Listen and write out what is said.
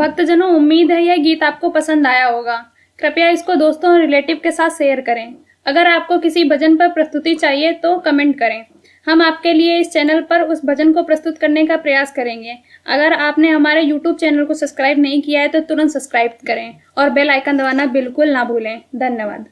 भक्तजनों, उम्मीद है यह गीत आपको पसंद आया होगा। कृपया इसको दोस्तों और रिलेटिव के साथ शेयर करें। अगर आपको किसी भजन पर प्रस्तुति चाहिए तो कमेंट करें। हम आपके लिए इस चैनल पर उस भजन को प्रस्तुत करने का प्रयास करेंगे। अगर आपने हमारे YouTube चैनल को सब्सक्राइब नहीं किया है तो तुरंत सब्सक्राइब करें और बेल आइकन दबाना बिल्कुल ना भूलें। धन्यवाद।